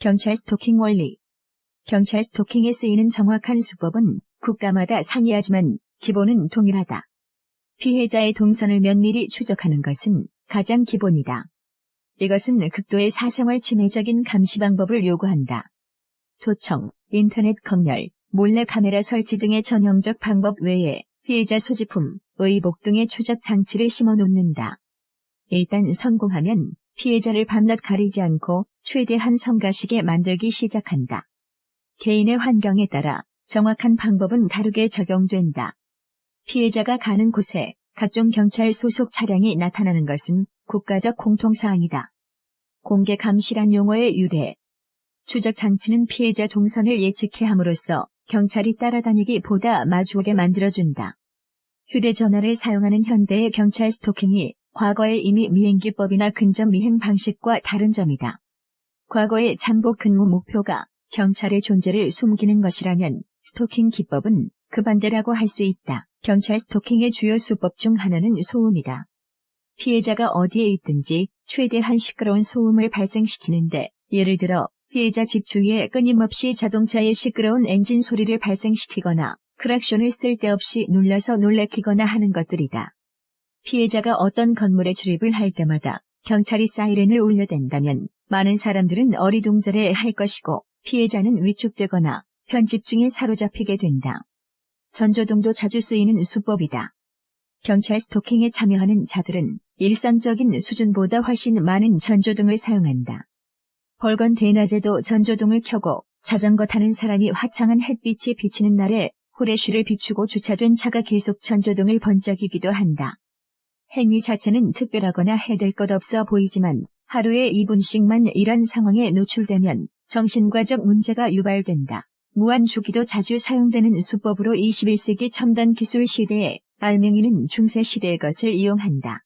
경찰 스토킹 원리. 경찰 스토킹에 쓰이는 정확한 수법은 국가마다 상이하지만 기본은 동일하다. 피해자의 동선을 면밀히 추적하는 것은 가장 기본이다. 이것은 극도의 사생활 침해적인 감시 방법을 요구한다. 도청, 인터넷 검열, 몰래카메라 설치 등의 전형적 방법 외에 피해자 소지품, 의복 등의 추적 장치를 심어놓는다. 일단 성공하면 피해자를 밤낮 가리지 않고 최대한 성가시게 만들기 시작한다. 개인의 환경에 따라 정확한 방법은 다르게 적용된다. 피해자가 가는 곳에 각종 경찰 소속 차량이 나타나는 것은 국가적 공통사항이다. 공개 감시란 용어의 유래. 추적 장치는 피해자 동선을 예측해 함으로써 경찰이 따라다니기보다 마주오게 만들어준다. 휴대전화를 사용하는 현대의 경찰 스토킹이 과거에 이미 미행기법이나 근접 미행 방식과 다른 점이다. 과거의 잠복 근무 목표가 경찰의 존재를 숨기는 것이라면 스토킹 기법은 그 반대라고 할 수 있다. 경찰 스토킹의 주요 수법 중 하나는 소음이다. 피해자가 어디에 있든지 최대한 시끄러운 소음을 발생시키는데, 예를 들어 피해자 집 주위에 끊임없이 자동차의 시끄러운 엔진 소리를 발생시키거나 크락션을 쓸데없이 눌러서 놀래키거나 하는 것들이다. 피해자가 어떤 건물에 출입을 할 때마다 경찰이 사이렌을 울려댄다면 많은 사람들은 어리둥절해 할 것이고 피해자는 위축되거나 편집증에 사로잡히게 된다. 전조등도 자주 쓰이는 수법이다. 경찰 스토킹에 참여하는 자들은 일상적인 수준보다 훨씬 많은 전조등을 사용한다. 벌건 대낮에도 전조등을 켜고 자전거 타는 사람이 화창한 햇빛이 비치는 날에 후레쉬를 비추고 주차된 차가 계속 전조등을 번쩍이기도 한다. 행위 자체는 특별하거나 해될 것 없어 보이지만 하루에 2분씩만 이런 상황에 노출되면 정신과적 문제가 유발된다. 무한주기도 자주 사용되는 수법으로 21세기 첨단 기술 시대에 알맹이는 중세 시대의 것을 이용한다.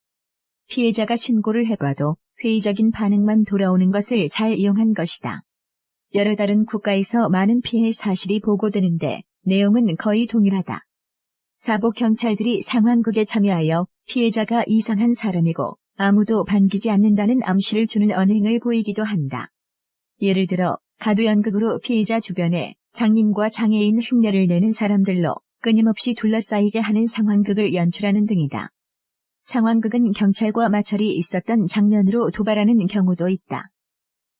피해자가 신고를 해봐도 회의적인 반응만 돌아오는 것을 잘 이용한 것이다. 여러 다른 국가에서 많은 피해 사실이 보고되는데 내용은 거의 동일하다. 사복 경찰들이 상황극에 참여하여 피해자가 이상한 사람이고 아무도 반기지 않는다는 암시를 주는 언행을 보이기도 한다. 예를 들어 가두연극으로 피해자 주변에 장님과 장애인 흉내를 내는 사람들로 끊임없이 둘러싸이게 하는 상황극을 연출하는 등이다. 상황극은 경찰과 마찰이 있었던 장면으로 도발하는 경우도 있다.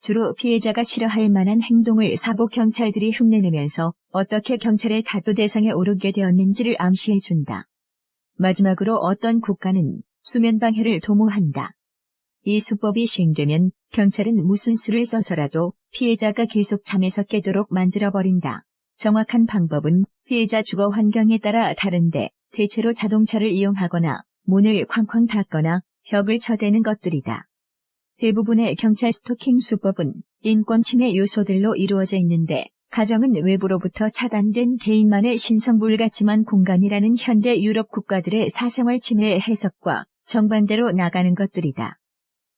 주로 피해자가 싫어할 만한 행동을 사복 경찰들이 흉내내면서 어떻게 경찰의 다도 대상에 오르게 되었는지를 암시해준다. 마지막으로 어떤 국가는 수면방해를 도모한다. 이 수법이 시행되면 경찰은 무슨 수를 써서라도 피해자가 계속 잠에서 깨도록 만들어버린다. 정확한 방법은 피해자 주거 환경에 따라 다른데 대체로 자동차를 이용하거나 문을 쾅쾅 닫거나 벽을 쳐대는 것들이다. 대부분의 경찰 스토킹 수법은 인권 침해 요소들로 이루어져 있는데 가정은 외부로부터 차단된 개인만의 신성불가침한 공간이라는 현대 유럽 국가들의 사생활 침해 해석과 정반대로 나가는 것들이다.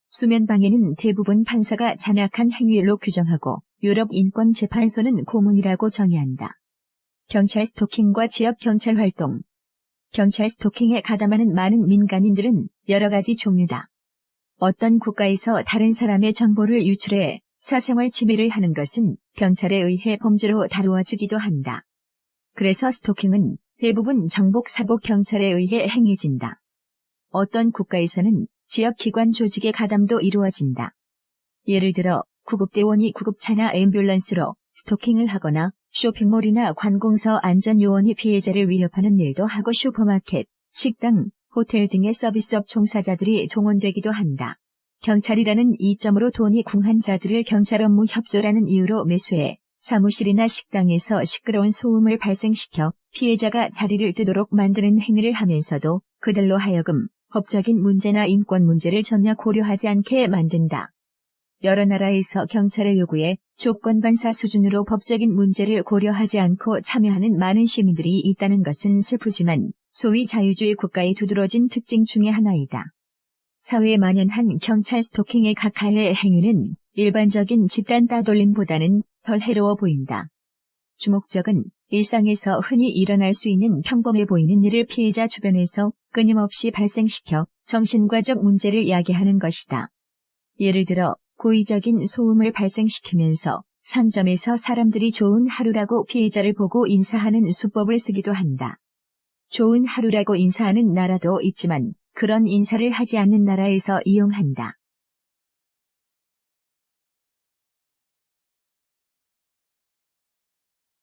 수면방해는 대부분 판사가 잔악한 행위로 규정하고 유럽 인권재판소는 고문이라고 정의한다. 경찰 스토킹과 지역 경찰 활동. 경찰 스토킹에 가담하는 많은 민간인들은 여러 가지 종류다. 어떤 국가에서 다른 사람의 정보를 유출해 사생활 침해를 하는 것은 경찰에 의해 범죄로 다루어지기도 한다. 그래서 스토킹은 대부분 정복 사복 경찰에 의해 행해진다. 어떤 국가에서는 지역기관 조직의 가담도 이루어진다. 예를 들어 구급대원이 구급차나 앰뷸런스로 스토킹을 하거나 쇼핑몰이나 관공서 안전요원이 피해자를 위협하는 일도 하고 슈퍼마켓, 식당, 호텔 등의 서비스업 종사자들이 동원되기도 한다. 경찰이라는 이점으로 돈이 궁한 자들을 경찰 업무 협조라는 이유로 매수해 사무실이나 식당에서 시끄러운 소음을 발생시켜 피해자가 자리를 뜨도록 만드는 행위를 하면서도 그들로 하여금 법적인 문제나 인권 문제를 전혀 고려하지 않게 만든다. 여러 나라에서 경찰의 요구에 조건반사 수준으로 법적인 문제를 고려하지 않고 참여하는 많은 시민들이 있다는 것은 슬프지만 소위 자유주의 국가의 두드러진 특징 중의 하나이다. 사회에 만연한 경찰 스토킹의 각하의 행위는 일반적인 집단 따돌림보다는 덜 해로워 보인다. 주목적은 일상에서 흔히 일어날 수 있는 평범해 보이는 일을 피해자 주변에서 끊임없이 발생시켜 정신과적 문제를 야기하는 것이다. 예를 들어 고의적인 소음을 발생시키면서 상점에서 사람들이 좋은 하루라고 피해자를 보고 인사하는 수법을 쓰기도 한다. 좋은 하루라고 인사하는 나라도 있지만 그런 인사를 하지 않는 나라에서 이용한다.